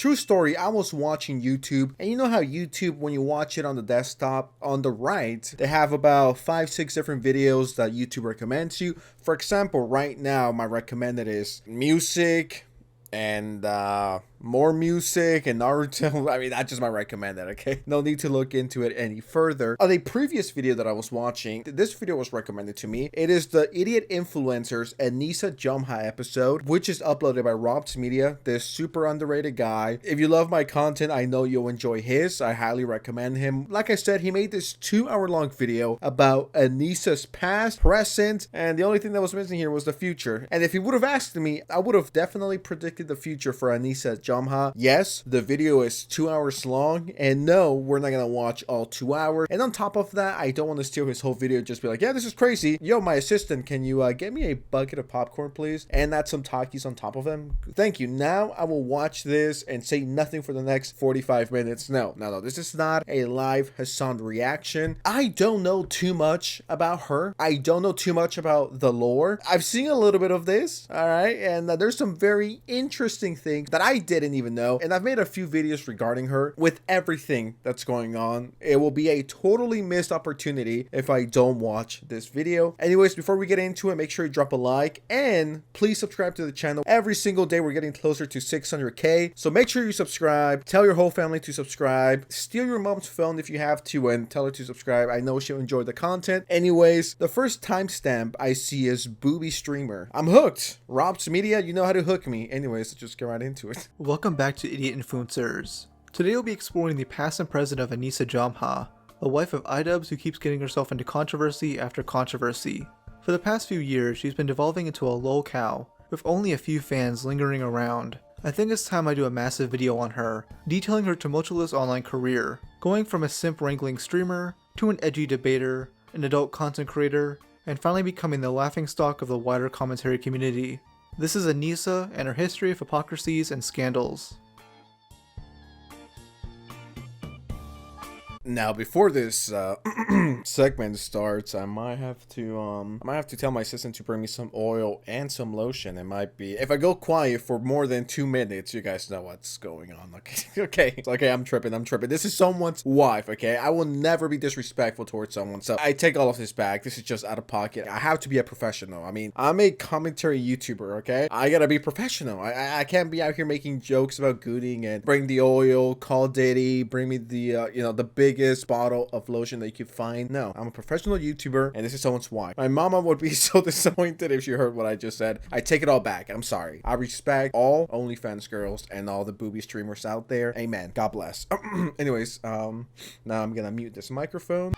True story, I was watching YouTube, and you know how YouTube, when you watch it on the desktop, on the right, they have about 5-6 different videos that YouTube recommends you. For example, right now, my recommended is music, and more music and Naruto. I mean, that's just my recommended, okay? No need to look into it any further. On a previous video that I was watching, this video was recommended to me. It is the Idiot Influencers Anisa Jomha episode, which is uploaded by IDubbbz Media, this super underrated guy. If you love my content, I know you'll enjoy his. I highly recommend him. Like I said, he made this 2-hour-long video about Anisa's past, present, and the only thing that was missing here was the future. And if he would have asked me, I would have definitely predicted the future for Anisa Jomha. Yes, the video is 2 hours long, and no, we're not gonna watch all 2 hours. And on top of that, I don't want to steal his whole video, just be like, yeah, this is crazy. Yo, my assistant, can you get me a bucket of popcorn, please? And add some Takis on top of them. Thank you. Now I will watch this and say nothing for the next 45 minutes. No, this is not a live Hassan reaction. I don't know too much about her. I don't know too much about the lore. I've seen a little bit of this, all right? And there's some very interesting things that I didn't even know, and I've made a few videos regarding her. With everything that's going on, it will be a totally missed opportunity if I don't watch this video. Anyways, before we get into it, make sure you drop a like and please subscribe to the channel. Every single day we're getting closer to 600k, so make sure you subscribe. Tell your whole family to subscribe. Steal your mom's phone if you have to and tell her to subscribe. I know she'll enjoy the content. Anyways, the first timestamp I see is booby streamer. I'm hooked. IDubbbz Media, you know how to hook me. Anyways, let's just get right into it. Welcome back to Idiot Influencers. Today we'll be exploring the past and present of Anisa Jomha, a wife of IDubbbz who keeps getting herself into controversy after controversy. For the past few years, she's been devolving into a lol cow, with only a few fans lingering around. I think it's time I do a massive video on her, detailing her tumultuous online career, going from a simp wrangling streamer, to an edgy debater, an adult content creator, and finally becoming the laughingstock of the wider commentary community. This is Anisa and her history of hypocrisies and scandals. Now, before this segment starts, I might have to tell my assistant to bring me some oil and some lotion. It might be, if I go quiet for more than 2 minutes, you guys know what's going on. Okay, okay, it's okay. I'm tripping. This is someone's wife. Okay, I will never be disrespectful towards someone, so I take all of this back. This is just out of pocket. I have to be a professional. I mean, I'm a commentary YouTuber. Okay, I gotta be professional. I can't be out here making jokes about gooning and bring the oil, call Diddy, bring me the the biggest bottle of lotion that you can find. No, I'm a professional YouTuber, and this is someone's wife. My mama would be so disappointed if she heard what I just said. I take it all back. I'm sorry. I respect all OnlyFans girls and all the booby streamers out there. Amen. God bless. Anyways, now I'm gonna mute this microphone.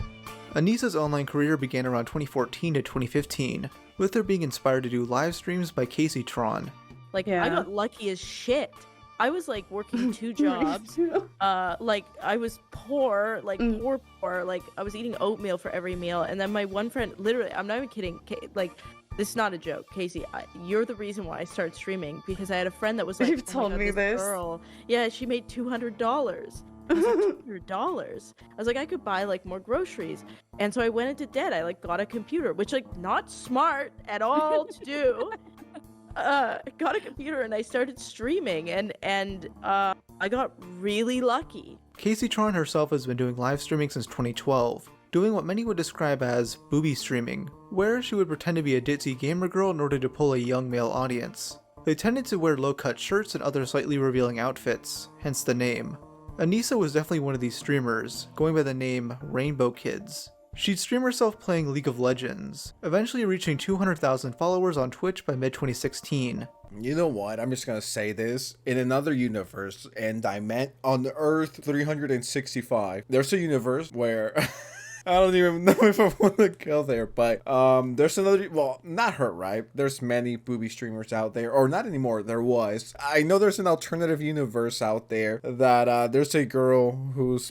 Anisa's online career began around 2014 to 2015, with her being inspired to do live streams by Casey Tron. Like, yeah. I got lucky as shit. I was like working 2 jobs. Like I was poor, like poor. Like I was eating oatmeal for every meal. And then my one friend, literally, I'm not even kidding. Like, this is not a joke, Casey. You're the reason why I started streaming, because I had a friend that was like, you've told me this girl, yeah, she made $200. I was like, $200. I was like, I could buy like more groceries. And so I went into debt. I like got a computer, which like not smart at all to do. Got a computer and I started streaming, and I got really lucky. Casey Tron herself has been doing live streaming since 2012, doing what many would describe as booby streaming, where she would pretend to be a ditzy gamer girl in order to pull a young male audience. They tended to wear low-cut shirts and other slightly revealing outfits, hence the name. Anisa was definitely one of these streamers, going by the name Rainbow Kids. She'd stream herself playing League of Legends, eventually reaching 200,000 followers on Twitch by mid-2016. You know what? I'm just gonna say this. In another universe, and I meant on Earth 365, there's a universe where... I don't even know if I want to go there, but there's another, well, not her, right? There's many booby streamers out there, or not anymore, there was. I know there's an alternative universe out there that there's a girl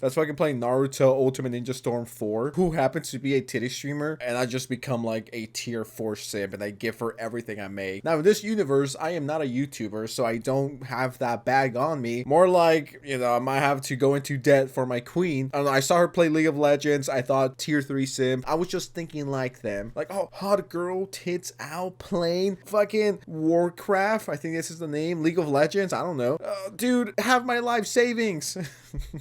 that's fucking playing Naruto Ultimate Ninja Storm 4, who happens to be a titty streamer, and I just become like a tier 4 simp, and I give her everything I make. Now, in this universe, I am not a YouTuber, so I don't have that bag on me. More like, I might have to go into debt for my queen. I don't know, I saw her play League of Legends, I thought hot tier 3 simp. I was just thinking like them. Like, oh, hot girl, tits out, playing fucking Warcraft. I think this is the name. League of Legends. I don't know. Dude, have my life savings.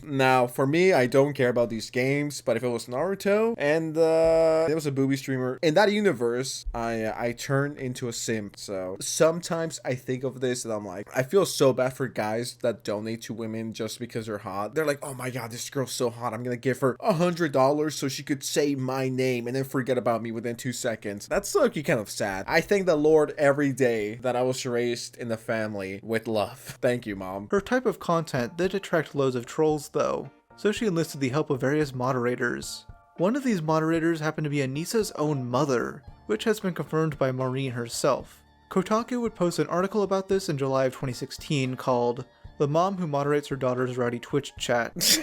Now, for me, I don't care about these games, but if it was Naruto and it was a booby streamer in that universe, I turn into a simp. So sometimes I think of this and I'm like, I feel so bad for guys that donate to women just because they're hot. They're like, oh my god, this girl's so hot, I'm gonna give her $100 so she could say my name and then forget about me within 2 seconds. That's low-key kind of sad. I thank the Lord every day that I was raised in the family with love. Thank you, Mom. Her type of content did attract loads of trolls though, so she enlisted the help of various moderators. One of these moderators happened to be Anisa's own mother, which has been confirmed by Maureen herself. Kotaku would post an article about this in July of 2016 called "The Mom Who Moderates Her Daughter's Rowdy Twitch Chat."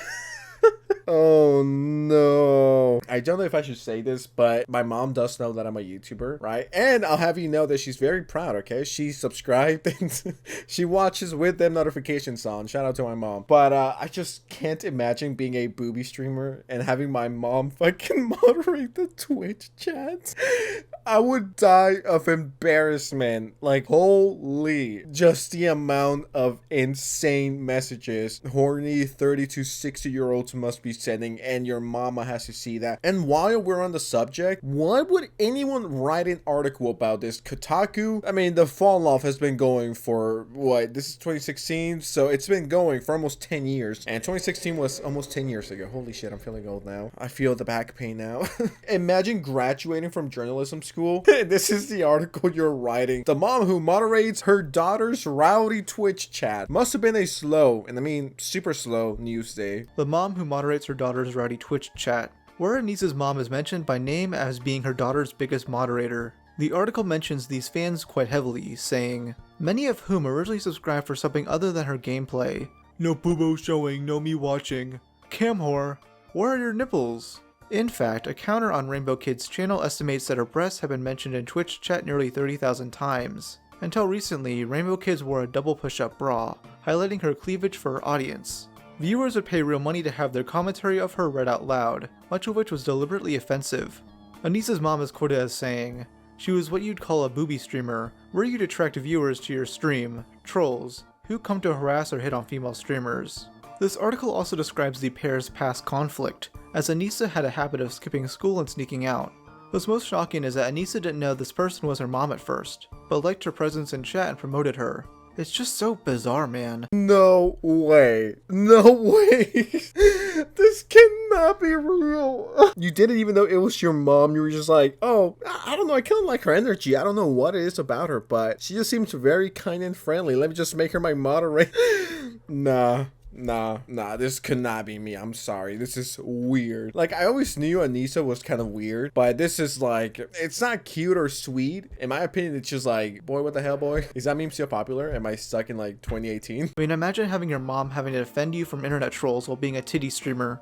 Oh no. I don't know if I should say this, but my mom does know that I'm a YouTuber, right? And I'll have you know that she's very proud, okay? She subscribed and she watches with them notifications on. Shout out to my mom. But I just can't imagine being a booby streamer and having my mom fucking moderate the Twitch chats. I would die of embarrassment. Like, holy. Just the amount of insane messages horny 30 to 60-year-olds must be sending, and your mama has to see that. And while we're on the subject, why would anyone write an article about this? Kotaku, I mean, the fall off has been going for what? This is 2016, so it's been going for almost 10 years. And 2016 was almost 10 years ago. Holy shit, I'm feeling old now. I feel the back pain now. Imagine graduating from journalism school. This is the article you're writing. The mom who moderates her daughter's rowdy Twitch chat. Must have been a slow, and I mean super slow, news day. The mom who moderates her daughter's rowdy Twitch chat, where Anisa's mom is mentioned by name as being her daughter's biggest moderator. The article mentions these fans quite heavily, saying, many of whom originally subscribed for something other than her gameplay. No boobo showing, no me watching. Cam whore, where are your nipples? In fact, a counter on Rainbow Kid's channel estimates that her breasts have been mentioned in Twitch chat nearly 30,000 times. Until recently, Rainbow Kids wore a double push-up bra, highlighting her cleavage for her audience. Viewers would pay real money to have their commentary of her read out loud, much of which was deliberately offensive. Anisa's mom is quoted as saying, she was what you'd call a booby streamer, where you'd attract viewers to your stream, trolls, who come to harass or hit on female streamers. This article also describes the pair's past conflict, as Anisa had a habit of skipping school and sneaking out. What's most shocking is that Anisa didn't know this person was her mom at first, but liked her presence in chat and promoted her. It's just so bizarre, man. No way. No way. This cannot be real. You didn't even know it was your mom. You were just like, oh, I don't know. I kind of like her energy. I don't know what it is about her, but she just seems very kind and friendly. Let me just make her my moderator. Nah, this could not be me. I'm sorry. This is weird. Like, I always knew Anisa was kind of weird, but this is like, it's not cute or sweet. In my opinion, it's just like, boy, what the hell, boy? Is that meme still popular? Am I stuck in like 2018? I mean, imagine having your mom having to defend you from internet trolls while being a titty streamer.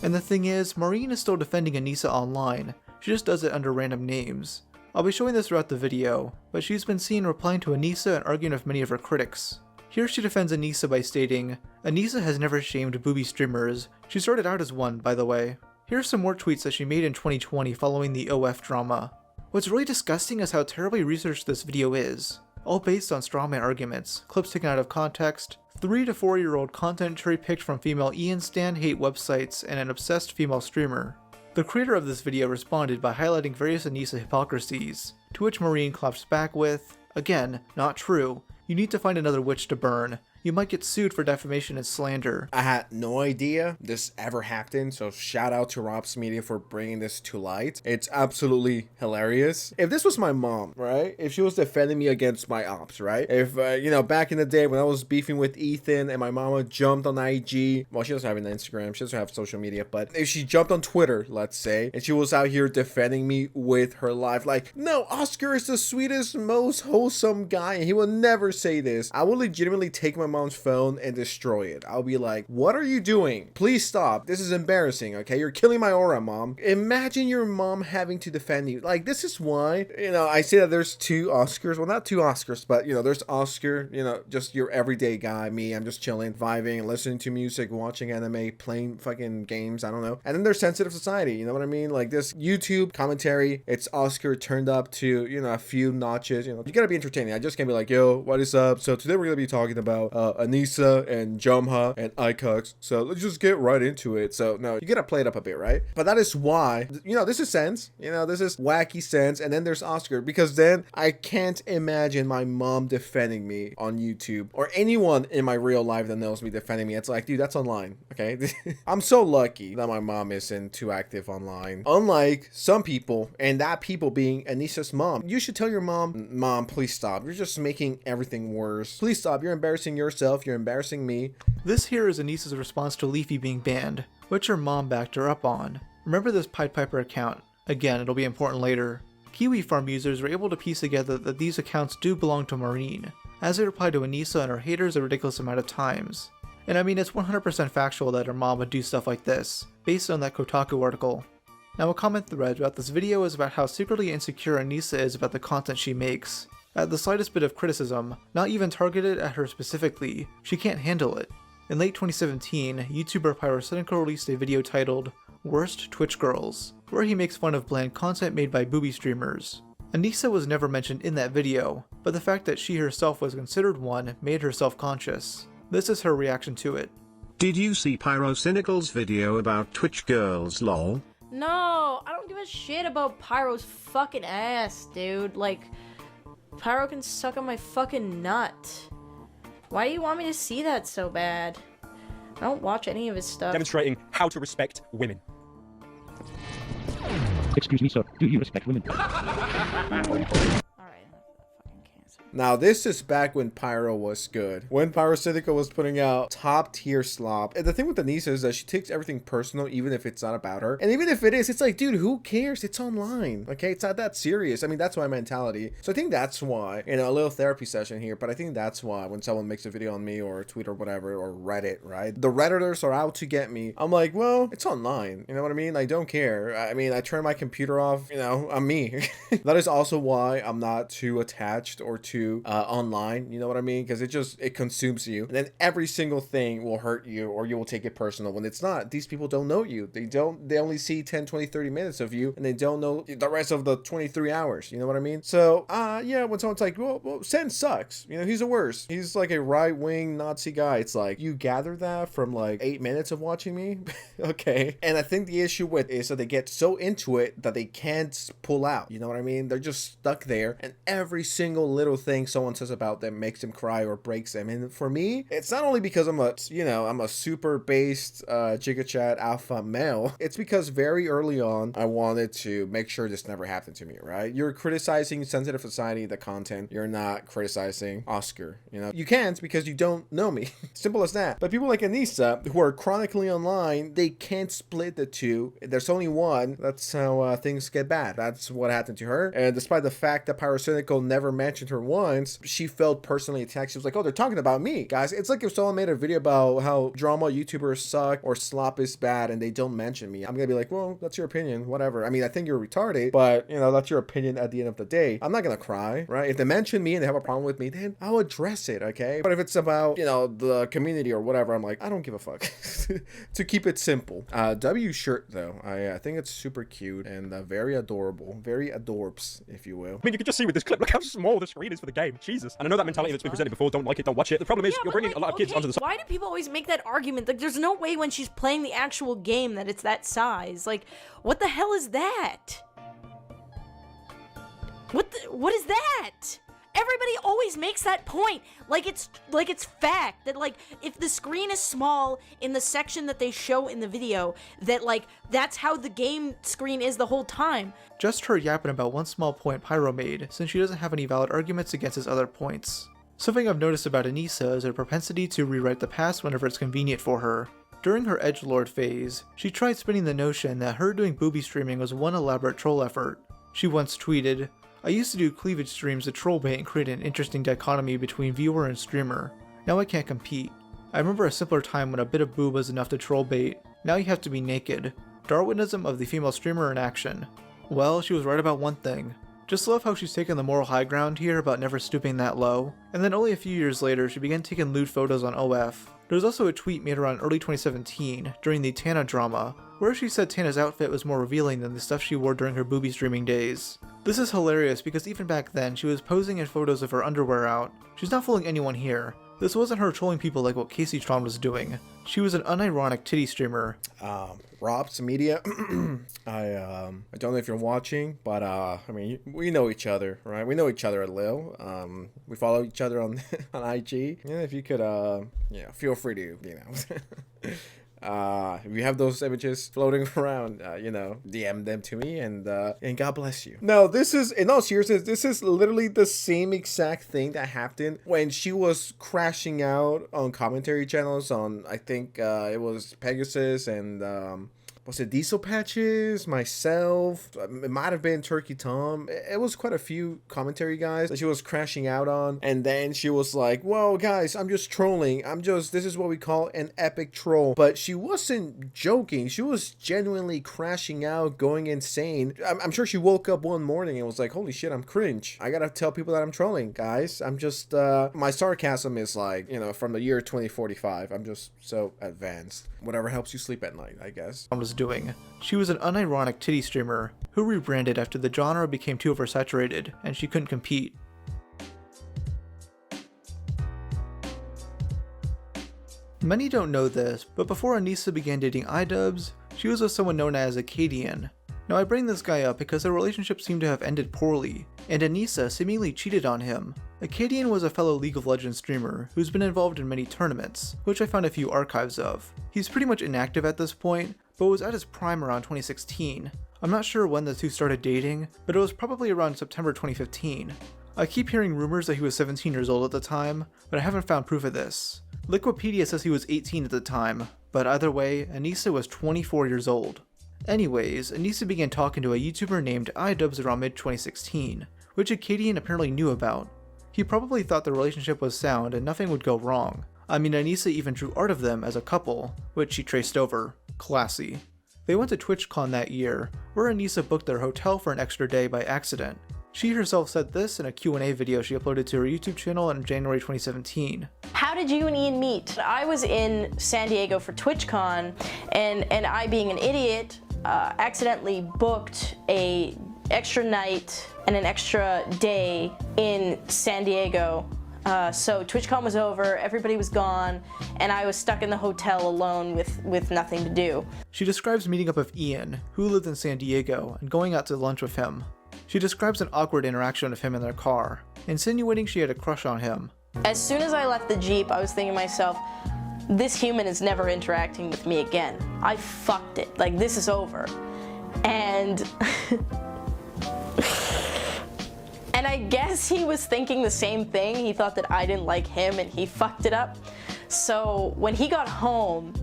And the thing is, Maureen is still defending Anisa online. She just does it under random names. I'll be showing this throughout the video, but she's been seen replying to Anisa and arguing with many of her critics. Here she defends Anisa by stating, Anisa has never shamed booby streamers. She started out as one, by the way. Here's some more tweets that she made in 2020 following the OF drama. What's really disgusting is how terribly researched this video is. All based on strawman arguments, clips taken out of context, 3 to 4-year-old content cherry-picked from female Ian Stan hate websites, and an obsessed female streamer. The creator of this video responded by highlighting various Anisa hypocrisies, to which Maureen claps back with, again, not true. You need to find another witch to burn. You might get sued for defamation and slander. I had no idea this ever happened, so shout out to Rob's Media for bringing this to light. It's absolutely hilarious. If this was my mom, right? If she was defending me against my ops, right? If, you know, back in the day when I was beefing with Ethan and my mama jumped on IG, well, she doesn't have an Instagram, she doesn't have social media, but if she jumped on Twitter, let's say, and she was out here defending me with her life, like, no, Oscar is the sweetest, most wholesome guy, and he will never say this, I would legitimately take my mom's phone and destroy it. I'll be like, what are you doing? Please stop. This is embarrassing, okay? You're killing my aura, mom. Imagine your mom having to defend you. Like, this is why, I say that there's two Oscars. Well, not two Oscars, but, there's Oscar, just your everyday guy. Me, I'm just chilling, vibing, listening to music, watching anime, playing fucking games. I don't know. And then there's sensitive society. You know what I mean? Like this YouTube commentary, it's Oscar turned up to, a few notches. You gotta be entertaining. I just can't be like, yo, what is up? So today we're gonna be talking about Anisa and Jomha and IDubbbz. So let's just get right into it. So no, you gotta play it up a bit, right? But that is why, this is sense. This is wacky sense. And then there's Oscar, because then I can't imagine my mom defending me on YouTube or anyone in my real life that knows me defending me. It's like, dude, that's online, okay? I'm so lucky that my mom isn't too active online. Unlike some people, and that people being Anisa's mom. You should tell your mom, please stop. You're just making everything worse. Please stop. You're embarrassing yourself. You're embarrassing me. This here is Anisa's response to Leafy being banned, which her mom backed her up on. Remember this Pied Piper account. Again, it'll be important later. Kiwi Farm users were able to piece together that these accounts do belong to Maureen, as they replied to Anisa and her haters a ridiculous amount of times. And I mean, it's 100% factual that her mom would do stuff like this, based on that Kotaku article. Now, a comment thread about this video is about how secretly insecure Anisa is about the content she makes. At the slightest bit of criticism, not even targeted at her specifically, she can't handle it. In late 2017, YouTuber Pyrocynical released a video titled Worst Twitch Girls, where he makes fun of bland content made by booby streamers. Anisa was never mentioned in that video, but the fact that she herself was considered one made her self-conscious. This is her reaction to it. Did you see Pyrocynical's video about Twitch girls, lol? No, I don't give a shit about Pyro's fucking ass, dude. Like, Pyro can suck on my fucking nut. Why do you want me to see that so bad? I don't watch any of his stuff. Demonstrating how to respect women. Excuse me, sir. Do you respect women? Now, this is back when Pyro was good. When Pyrocynical was putting out top tier slop. And the thing with Anisa is that she takes everything personal, even if it's not about her. And even if it is, it's like, dude, who cares? It's online. Okay, it's not that serious. I mean, that's my mentality. So I think that's why, a little therapy session here, but I think that's why when someone makes a video on me or a tweet or whatever, or Reddit, right? The Redditors are out to get me. I'm like, well, it's online. You know what I mean? I don't care. I mean, I turn my computer off, I'm me. That is also why I'm not too attached or too online, you know what I mean? Because it consumes you, and then every single thing will hurt you, or you will take it personal when it's not. These people don't know you. They only see 10, 20, 30 minutes of you, and they don't know the rest of the 23 hours, you know what I mean? So yeah, when someone's like, well Sen sucks, he's the worst, he's like a right-wing Nazi guy, it's like, you gather that from like 8 minutes of watching me? Okay. And I think the issue with is that they get so into it that they can't pull out, you know what I mean? They're just stuck there, and every single little thing someone says about them makes them cry or breaks them. And for me, it's not only because I'm a super based Giga Chat alpha male. It's because very early on I wanted to make sure this never happened to me, right? You're criticizing sensitive society, the content. You're not criticizing Oscar. You can't, because you don't know me. Simple as that. But people like Anisa, who are chronically online, they can't split the two. There's only one. That's how things get bad. That's what happened to her. And despite the fact that Pyrocynical never mentioned her once, she felt personally attacked. She was like, oh, they're talking about me, guys. It's like if someone made a video about how drama YouTubers suck or slop is bad and they don't mention me. I'm gonna be like, well, that's your opinion, whatever. I mean, I think you're retarded, but that's your opinion at the end of the day. I'm not gonna cry, right? If they mention me and they have a problem with me, then I'll address it, okay? But if it's about, the community or whatever, I'm like, I don't give a fuck. To keep it simple. W shirt, though, I think it's super cute and very adorable. Very adorbs, if you will. I mean, you can just see with this clip, look how small the screen is for the game. Jesus. And I know that mentality that's been presented before, don't like it, don't watch it. The problem is, you're bringing a lot of kids onto the side. Why do people always make that argument? Like, there's no way when she's playing the actual game that it's that size. Like, what the hell is that? What is that? Everybody always makes that point, like it's fact that, like, if the screen is small in the section that they show in the video, that, like, that's how the game screen is the whole time. Just her yapping about one small point Pyro made, since she doesn't have any valid arguments against his other points. Something I've noticed about Anisa is her propensity to rewrite the past whenever it's convenient for her. During her edgelord phase, she tried spinning the notion that her doing booby streaming was one elaborate troll effort. She once tweeted, "I used to do cleavage streams to troll bait and create an interesting dichotomy between viewer and streamer. Now I can't compete. I remember a simpler time when a bit of boob was enough to troll bait. Now you have to be naked. Darwinism of the female streamer in action. Well, she was right about one thing. Just love how she's taken the moral high ground here about never stooping that low. And then only a few years later, she began taking lewd photos on OF. There was also a tweet made around early 2017, during the Tana drama, where she said Tana's outfit was more revealing than the stuff she wore during her booby streaming days. This is hilarious because even back then, she was posing in photos of her underwear out. She's not fooling anyone here. This wasn't her trolling people like what Casey Tron was doing. She was an unironic titty streamer. Rob's Media, I don't know if you're watching, but I mean, we know each other, right? We know each other a little. We follow each other on on IG. Yeah, if you could, feel free to, if you have those images floating around, DM them to me, and God bless you. No, this is, in all seriousness, this is literally the same exact thing that happened when she was crashing out on commentary channels on, I think it was Pegasus and was it Diesel Patches, myself, it might have been Turkey Tom. It was quite a few commentary guys that she was crashing out on, and then she was like, well guys, I'm just trolling, this is what we call an epic troll. But she wasn't joking, she was genuinely crashing out, going insane. I'm sure she woke up one morning and was like, holy shit, I'm cringe, I gotta tell people that I'm trolling, guys. I'm just my sarcasm is like, from the year 2045. I'm just so advanced. Whatever helps you sleep at night, I guess. Was doing. She was an unironic titty streamer who rebranded after the genre became too oversaturated and she couldn't compete. Many don't know this, but before Anisa began dating IDubbbz, she was with someone known as Acadian. Now I bring this guy up because their relationship seemed to have ended poorly, and Anisa seemingly cheated on him. Acadian was a fellow League of Legends streamer who's been involved in many tournaments, which I found a few archives of. He's pretty much inactive at this point, but was at his prime around 2016. I'm not sure when the two started dating, but it was probably around September 2015. I keep hearing rumors that he was 17 years old at the time, but I haven't found proof of this. Liquipedia says he was 18 at the time, but either way, Anisa was 24 years old. Anyways, Anisa began talking to a YouTuber named IDubbbz around mid-2016, which Acadian apparently knew about. He probably thought the relationship was sound and nothing would go wrong. I mean, Anisa even drew art of them as a couple, which she traced over. Classy. They went to TwitchCon that year, where Anisa booked their hotel for an extra day by accident. She herself said this in a Q&A video she uploaded to her YouTube channel in January 2017. How did you and Ian meet? I was in San Diego for TwitchCon, and I, being an idiot, accidentally booked a extra night and an extra day in San Diego. So TwitchCon was over, everybody was gone, and I was stuck in the hotel alone with nothing to do. She describes meeting up with Ian, who lived in San Diego, and going out to lunch with him. She describes an awkward interaction of him in their car, insinuating she had a crush on him. As soon as I left the Jeep, I was thinking to myself, this human is never interacting with me again. I fucked it. Like, this is over. And and I guess he was thinking the same thing. He thought that I didn't like him and he fucked it up. So when he got home,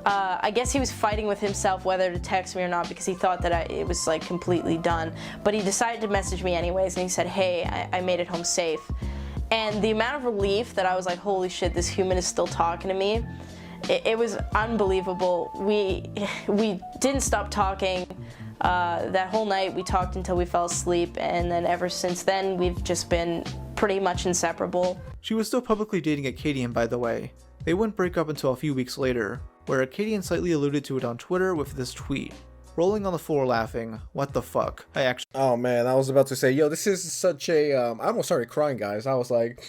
I guess he was fighting with himself whether to text me or not because he thought that it was like completely done. But he decided to message me anyways, and he said, hey, I made it home safe. And the amount of relief that I was like, holy shit, this human is still talking to me, it was unbelievable. We didn't stop talking. That whole night we talked until we fell asleep, and then ever since then we've just been pretty much inseparable. She was still publicly dating Acadian, by the way. They wouldn't break up until a few weeks later, where Acadian slightly alluded to it on Twitter with this tweet. Rolling on the floor laughing, what the fuck, I actually— Oh man, I was about to say, yo, this is such a, I almost started crying, guys. I was like,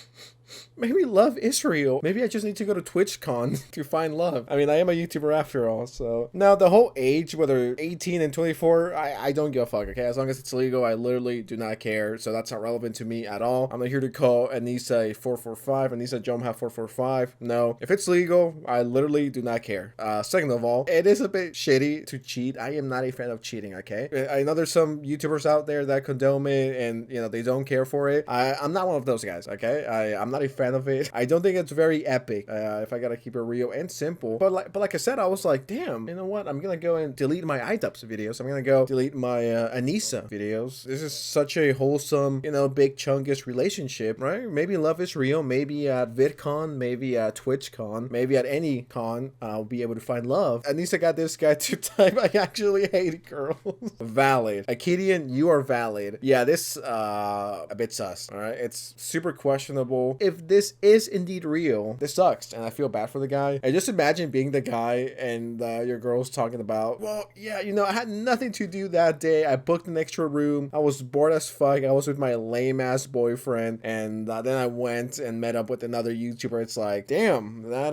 maybe love Israel. Maybe I just need to go to TwitchCon to find love. I mean, I am a YouTuber after all, so. Now, the whole age, whether 18 and 24, I don't give a fuck, okay? As long as it's legal, I literally do not care, so that's not relevant to me at all. I'm not here to call Anisa 445, Anisa jomha 445. No. If it's legal, I literally do not care. Second of all, it is a bit shitty to cheat. I am not a fan of cheating, okay? I know there's some YouTubers out there that condone it and, they don't care for it. I'm not one of those guys, okay? I'm not not a fan of it. I don't think it's very epic, if I gotta keep it real and simple. But like I said, I was like, damn, you know what? I'm gonna go and delete my IDubbbz videos. I'm gonna go delete my Anisa videos. This is such a wholesome, you know, big chunkish relationship, right? Maybe love is real. Maybe at VidCon, maybe at TwitchCon, maybe at any con, I'll be able to find love. Anisa got this guy to type, I actually hate girls. Valid. Akidian, you are valid. Yeah, this a bit sus. All right, it's super questionable. If this is indeed real, this sucks, and I feel bad for the guy. And just imagine being the guy and your girl's talking about, well, yeah, you know, I had nothing to do that day. I booked an extra room. I was bored as fuck. I was with my lame ass boyfriend, and then I went and met up with another YouTuber. It's like, damn, that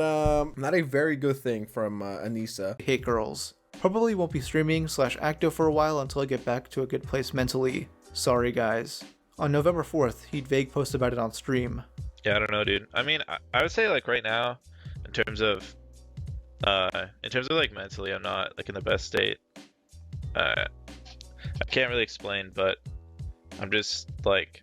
not a very good thing from Anisa. Hate girls. Probably won't be streaming / active for a while until I get back to a good place mentally. Sorry guys. On November 4th, he'd vague post about it on stream. Yeah, I don't know, dude. I mean, I would say like right now, in terms of like mentally, I'm not like in the best state. I can't really explain, but I'm just like,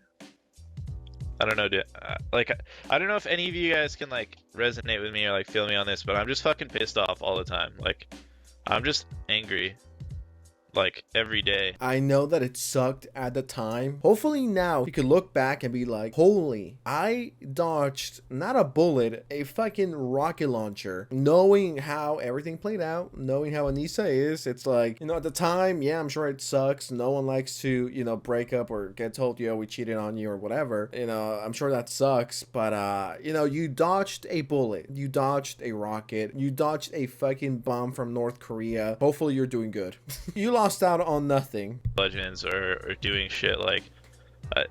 I don't know, dude. Like, I don't know if any of you guys can like resonate with me or like feel me on this, but I'm just fucking pissed off all the time. Like, I'm just angry. Like every day. I know that it sucked at the time. Hopefully now you could look back and be like, holy, I dodged not a bullet, a fucking rocket launcher. Knowing how everything played out, knowing how Anisa is, it's like, you know, at the time, yeah, I'm sure it sucks. No one likes to, you know, break up or get told, yo, we cheated on you or whatever. You know, I'm sure that sucks, but you know, you dodged a bullet, you dodged a rocket, you dodged a fucking bomb from North Korea. Hopefully you're doing good. You lost out on nothing. Legends or doing shit like, I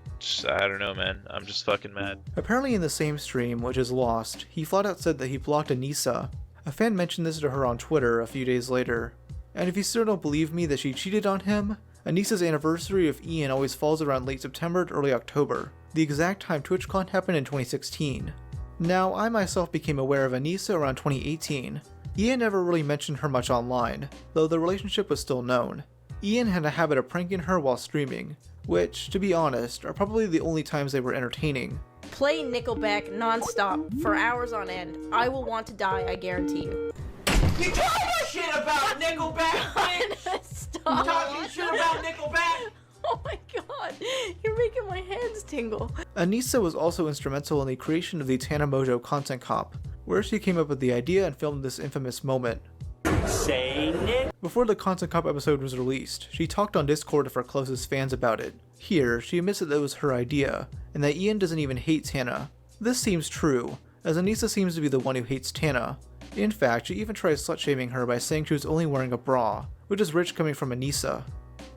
don't know, man. I'm just fucking mad. Apparently in the same stream, which is lost, he flat out said that he blocked Anisa. A fan mentioned this to her on Twitter a few days later. And if you still don't believe me that she cheated on him, Anisa's anniversary of Ian always falls around late September to early October, the exact time TwitchCon happened in 2016. Now, I myself became aware of Anisa around 2018. Ian never really mentioned her much online, though the relationship was still known. Ian had a habit of pranking her while streaming, which, to be honest, are probably the only times they were entertaining. Play Nickelback non-stop for hours on end. I will want to die, I guarantee you. You talking shit about Nickelback, bitch! Stop. You talking shit about Nickelback? Oh my god, you're making my hands tingle. Anisa was also instrumental in the creation of the Tana Mojo content cop, where she came up with the idea and filmed this infamous moment. Say Nick. Before the content cop episode was released, she talked on Discord of her closest fans about it. Here, she admits that it was her idea, and that Ian doesn't even hate Tana. This seems true, as Anisa seems to be the one who hates Tana. In fact, she even tries slut-shaming her by saying she was only wearing a bra, which is rich coming from Anisa.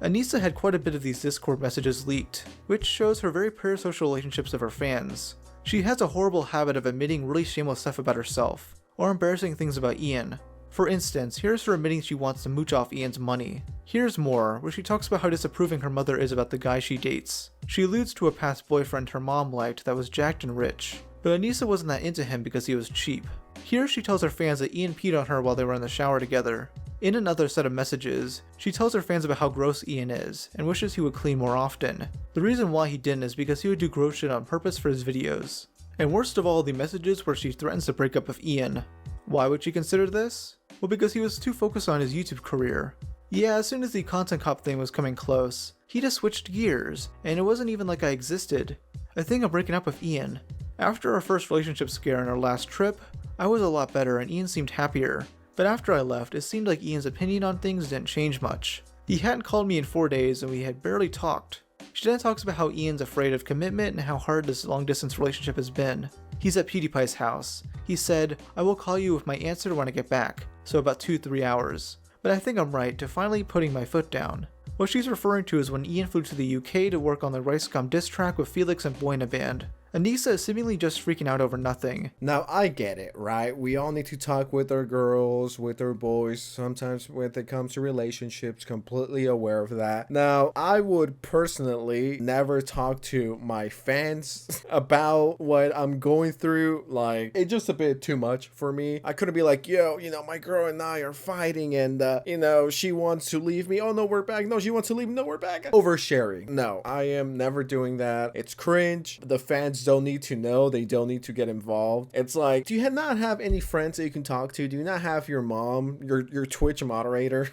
Anisa had quite a bit of these Discord messages leaked, which shows her very parasocial relationships of her fans. She has a horrible habit of admitting really shameless stuff about herself, or embarrassing things about Ian. For instance, here's her admitting she wants to mooch off Ian's money. Here's more, where she talks about how disapproving her mother is about the guy she dates. She alludes to a past boyfriend her mom liked that was jacked and rich, but Anisa wasn't that into him because he was cheap. Here she tells her fans that Ian peed on her while they were in the shower together. In another set of messages, she tells her fans about how gross Ian is, and wishes he would clean more often. The reason why he didn't is because he would do gross shit on purpose for his videos. And worst of all, the messages where she threatens to break up with Ian. Why would she consider this? Well, because he was too focused on his YouTube career. Yeah, as soon as the content cop thing was coming close, he just switched gears, and it wasn't even like I existed. I think I'm breaking up with Ian. After our first relationship scare on our last trip, I was a lot better and Ian seemed happier. But after I left, it seemed like Ian's opinion on things didn't change much. He hadn't called me in 4 days and we had barely talked. She then talks about how Ian's afraid of commitment and how hard this long distance relationship has been. He's at PewDiePie's house. He said, I will call you with my answer when I get back, so about 2-3 hours. But I think I'm right to finally putting my foot down. What she's referring to is when Ian flew to the UK to work on the Ricegum diss track with Felix and Boy in a band. Anisa is seemingly just freaking out over nothing. Now, I get it, right? We all need to talk with our girls, with our boys, sometimes when it comes to relationships, completely aware of that. Now, I would personally never talk to my fans about what I'm going through. Like, it's just a bit too much for me. I couldn't be like, yo, you know, my girl and I are fighting and, you know, she wants to leave me. Oh, no, we're back. No, she wants to leave me. No, we're back. Oversharing. No, I am never doing that. It's cringe. The fans friends don't need to know. They don't need to get involved. It's like, do you not have any friends that you can talk to? Do you not have your mom, your Twitch moderator?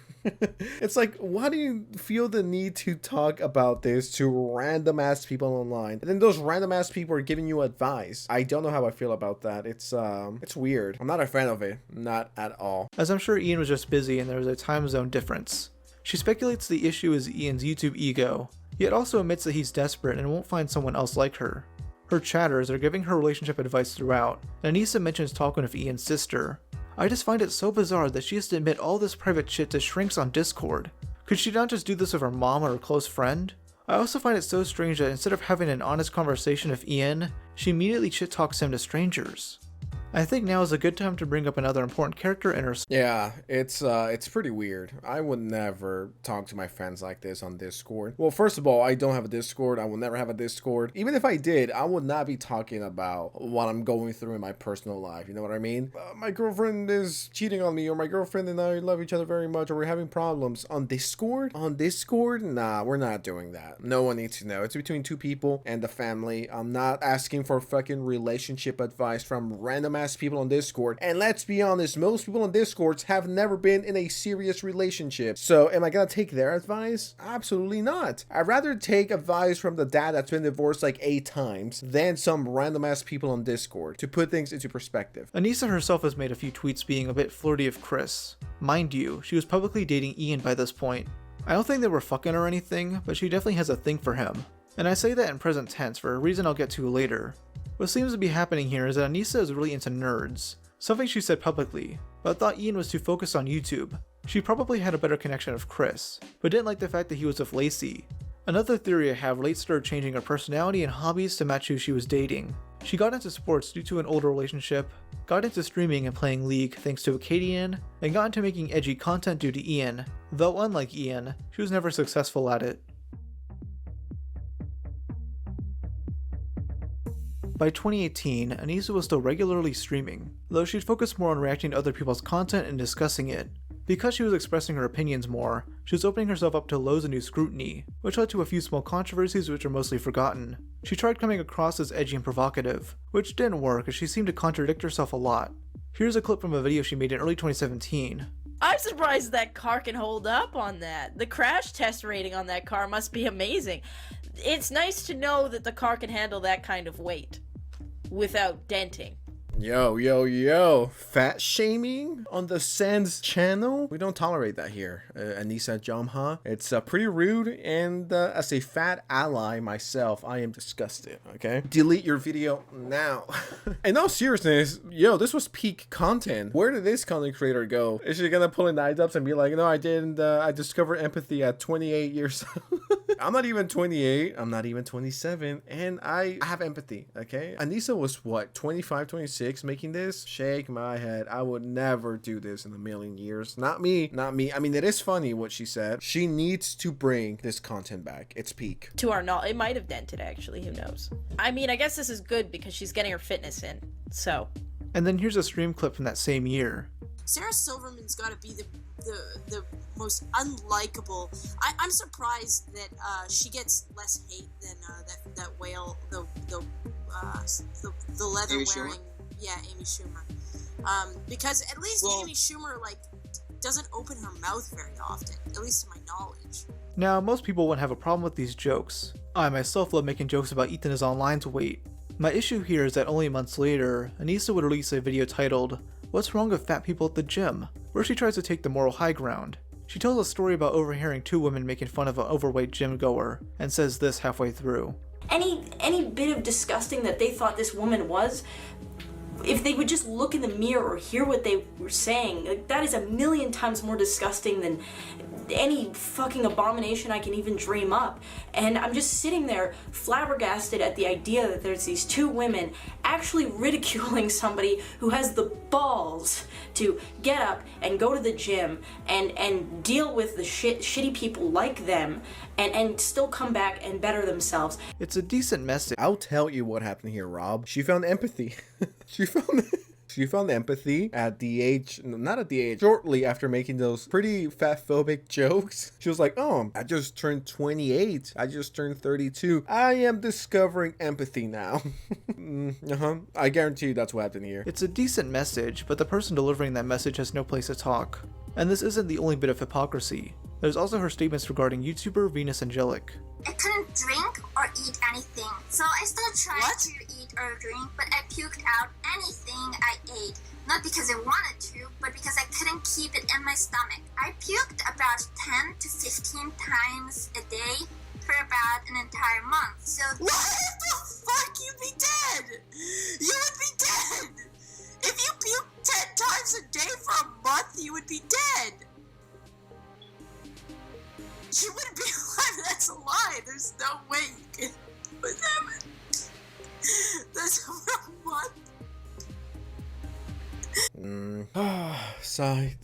It's like, why do you feel the need to talk about this to random ass people online? And then those random ass people are giving you advice. I don't know how I feel about that. It's weird. I'm not a fan of it. Not at all. As I'm sure Ian was just busy and there was a time zone difference. She speculates the issue is Ian's YouTube ego, yet also admits that he's desperate and won't find someone else like her. Her chatters are giving her relationship advice throughout, and Anisa mentions talking with Ian's sister. I just find it so bizarre that she has to admit all this private shit to shrinks on Discord. Could she not just do this with her mom or a close friend? I also find it so strange that instead of having an honest conversation with Ian, she immediately shit talks him to strangers. I think now is a good time to bring up another important character in her. Yeah, it's pretty weird. I would never talk to my friends like this on Discord. Well, first of all, I don't have a Discord. I will never have a Discord. Even if I did, I would not be talking about what I'm going through in my personal life. You know what I mean? My girlfriend is cheating on me, or my girlfriend and I love each other very much, or we're having problems. On Discord? On Discord? Nah, we're not doing that. No one needs to know. It's between two people and the family. I'm not asking for fucking relationship advice from random people on Discord. And let's be honest, most people on Discords have never been in a serious relationship. So am I gonna take their advice? Absolutely not. I'd rather take advice from the dad that's been divorced like 8 times than some random ass people on Discord, to put things into perspective. Anisa herself has made a few tweets being a bit flirty of Chris. Mind you, she was publicly dating Ian by this point. I don't think they were fucking or anything, but she definitely has a thing for him. And I say that in present tense for a reason I'll get to later. What seems to be happening here is that Anisa is really into nerds, something she said publicly, but thought Ian was too focused on YouTube. She probably had a better connection with Chris, but didn't like the fact that he was with Lacey. Another theory I have relates to her changing her personality and hobbies to match who she was dating. She got into sports due to an older relationship, got into streaming and playing League thanks to Acadian, and got into making edgy content due to Ian, though unlike Ian, she was never successful at it. By 2018, Anisa was still regularly streaming, though she'd focused more on reacting to other people's content and discussing it. Because she was expressing her opinions more, she was opening herself up to loads of new scrutiny, which led to a few small controversies which are mostly forgotten. She tried coming across as edgy and provocative, which didn't work as she seemed to contradict herself a lot. Here's a clip from a video she made in early 2017. I'm surprised that car can hold up on that. The crash test rating on that car must be amazing. It's nice to know that the car can handle that kind of weight without denting. Yo, fat shaming on the Sans channel? We don't tolerate that here, Anisa Jomha. It's pretty rude, and as a fat ally myself, I am disgusted, okay? Delete your video now. In all seriousness, yo, this was peak content. Where did this content creator go? Is she gonna pull in IDubbbz and be like, no, I didn't, I discovered empathy at 28 years old? I'm not even 28, I'm not even 27, and I have empathy, okay? Anisa was what, 25, 26? Making this? Shake my head. I would never do this in a million years. Not me. I mean, it is funny what she said. She needs to bring this content back. It's peak. To our knowledge, it might have dented actually, who knows. I mean, I guess this is good because she's getting her fitness in, so. And then here's a stream clip from that same year. Sarah Silverman's gotta be the most unlikable. I'm surprised that she gets less hate than that whale, the leather wearing. Yeah, Amy Schumer. Because at least Amy Schumer, like, doesn't open her mouth very often, at least to my knowledge. Now, most people wouldn't have a problem with these jokes. I myself love making jokes about Ethan is online's weight. My issue here is that only months later, Anisa would release a video titled, "What's Wrong with Fat People at the Gym?" where she tries to take the moral high ground. She tells a story about overhearing 2 women making fun of an overweight gym goer, and says this halfway through. Any bit of disgusting that they thought this woman was, if they would just look in the mirror or hear what they were saying, like, that is a million times more disgusting than any fucking abomination I can even dream up. And I'm just sitting there flabbergasted at the idea that there's these 2 women actually ridiculing somebody who has the balls to get up and go to the gym and deal with the shitty people like them and still come back and better themselves. It's a decent message. I'll tell you what happened here, Rob. She found empathy. She found empathy at the age, not at the age, shortly after making those pretty fatphobic jokes. She was like, oh, I just turned 28. I just turned 32. I am discovering empathy now. I guarantee you that's what happened here. It's a decent message, but the person delivering that message has no place to talk. And this isn't the only bit of hypocrisy. There's also her statements regarding YouTuber Venus Angelic. I couldn't drink or eat anything, so I still tried to eat or drink, but I puked out anything I ate. Not because I wanted to, but because I couldn't keep it in my stomach. I puked about 10 to 15 times a day for about an entire month, so... What the fuck? You'd be dead! You would be dead! If you puked 10 times a day for a month, you would be dead! You wouldn't be alive, that's a lie! There's no way you can put that in. That's a month. Sigh.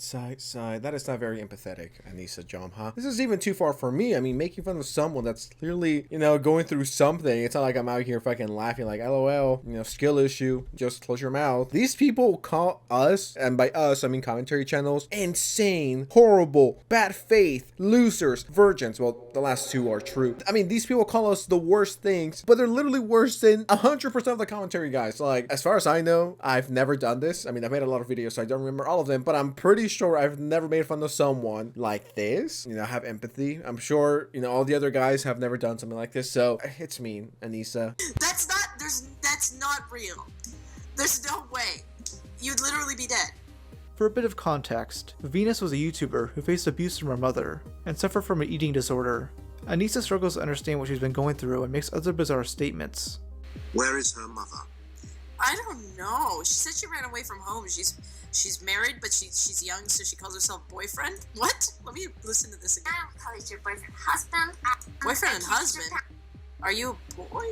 That is not very empathetic, Anisa Jomha. This is even too far for me. I mean, making fun of someone that's clearly, going through something. It's not like I'm out here fucking laughing like, LOL, skill issue. Just close your mouth. These people call us, and by us, I mean commentary channels, insane, horrible, bad faith, losers, virgins. Well, the last two are true. I mean, these people call us the worst things, but they're literally worse than 100% of the commentary guys. Like, as far as I know, I've never done this. I mean, I've made a lot of videos, so I don't remember all of them, but I'm pretty sure I've never made fun of someone like this. Have empathy. I'm sure, all the other guys have never done something like this, so it's mean, Anisa. That's not real. There's no way. You'd literally be dead. For a bit of context, Venus was a YouTuber who faced abuse from her mother and suffered from an eating disorder. Anisa struggles to understand what she's been going through and makes other bizarre statements. Where is her mother? I don't know. She said she ran away from home. She's married, but she's young, so she calls herself boyfriend. What? Let me listen to this again. I don't call it your boyfriend, husband. Boyfriend and husband? Are you a boy?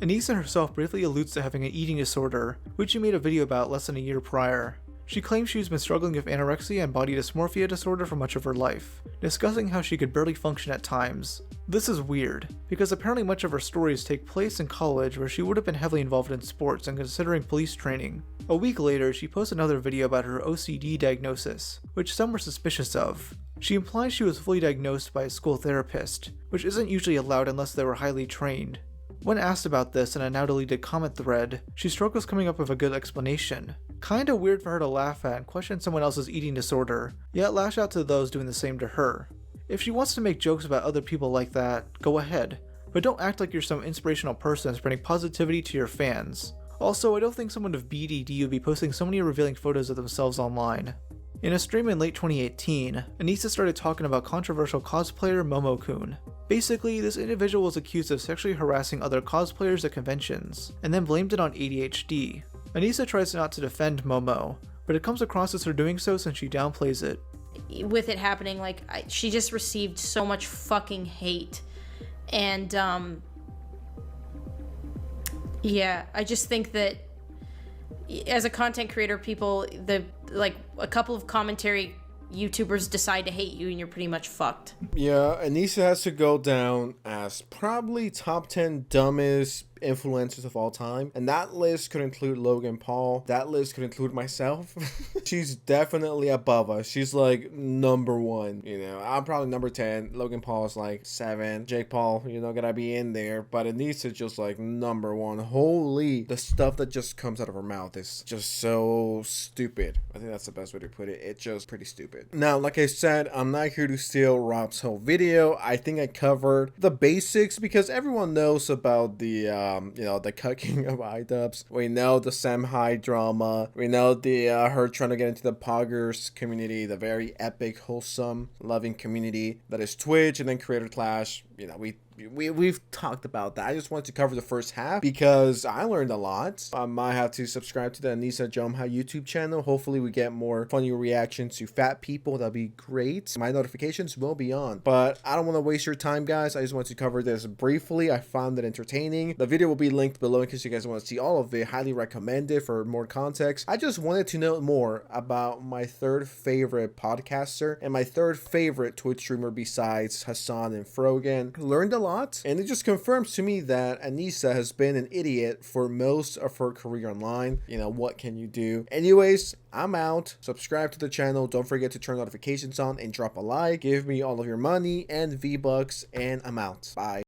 Anisa herself briefly alludes to having an eating disorder, which she made a video about less than a year prior. She claims she's been struggling with anorexia and body dysmorphia disorder for much of her life, discussing how she could barely function at times. This is weird, because apparently much of her stories take place in college where she would have been heavily involved in sports and considering police training. A week later, she posts another video about her OCD diagnosis, which some were suspicious of. She implies she was fully diagnosed by a school therapist, which isn't usually allowed unless they were highly trained. When asked about this in a now deleted comment thread, she struggles coming up with a good explanation. Kinda weird for her to laugh at and question someone else's eating disorder, yet lash out to those doing the same to her. If she wants to make jokes about other people like that, go ahead, but don't act like you're some inspirational person spreading positivity to your fans. Also, I don't think someone of BDD would be posting so many revealing photos of themselves online. In a stream in late 2018, Anisa started talking about controversial cosplayer Momo-kun. Basically, this individual was accused of sexually harassing other cosplayers at conventions, and then blamed it on ADHD. Anisa tries not to defend Momo, but it comes across as her doing so since she downplays it. With it happening, she just received so much fucking hate. And, yeah, I just think that as a content creator, a couple of commentary YouTubers decide to hate you and you're pretty much fucked. Yeah, Anisa has to go down as probably top 10 dumbest influencers of all time, and that list could include Logan Paul. That list could include myself. She's definitely above us. She's like number one. I'm probably number 10. Logan Paul is like 7. Jake Paul, gotta be in there, but Anisa just like number 1. Holy, the stuff that just comes out of her mouth is just so stupid. I think that's the best way to put it. It's just pretty stupid. Now, like I said, I'm not here to steal Rob's whole video. I think I covered the basics because everyone knows about the the cucking of IDubbbz. We know the Samhai drama. We know the her trying to get into the poggers community, the very epic, wholesome, loving community that is Twitch, and then Creator Clash. We've talked about that. I just wanted to cover the first half because I learned a lot. I might have to subscribe to the Anisa Jomha YouTube channel. Hopefully we get more funny reactions to fat people. That'd be great. My notifications will be on. But I don't want to waste your time, guys. I just want to cover this briefly. I found it entertaining. The video will be linked below in case you guys want to see all of it. Highly recommend it for more context. I just wanted to know more about my third favorite podcaster and my third favorite Twitch streamer besides Hassan and Frogan. and learned a lot. And it just confirms to me that Anisa has been an idiot for most of her career online. You know, what can you do? Anyways, I'm out. Subscribe to the channel. Don't forget to turn notifications on and drop a like. Give me all of your money and V-Bucks, and I'm out. Bye.